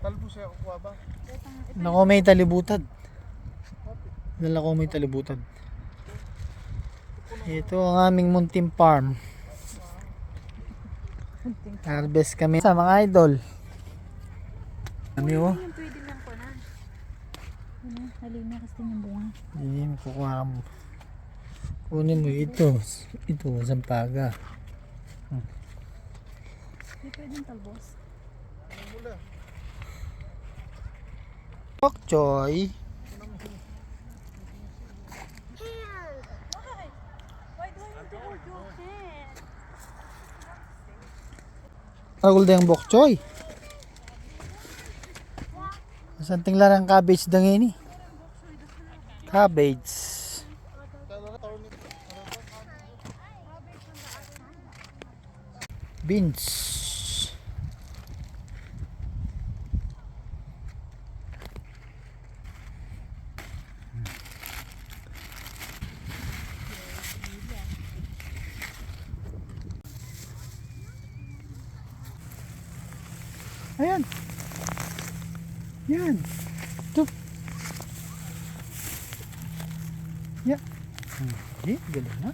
Talbos siya kukuha ba? Nako may talibutad. Dala ko may talibutad. Ito ang aming munting farm. Harvest kami sa mga idol. Kami oh. Pwede lang ko na. Halina kasi yung bunga. Hindi, kukuha mo. Kunin mo ito. Ito, sampaga. Hindi pwedeng talbos. Bok choy. Why do I need to hold your hand? Agul din ang bok choy. Santing larang cabbage dangin eh. Cabbage. Beans. Ayan. Yan. Ito. Yan. Hindi, galing na.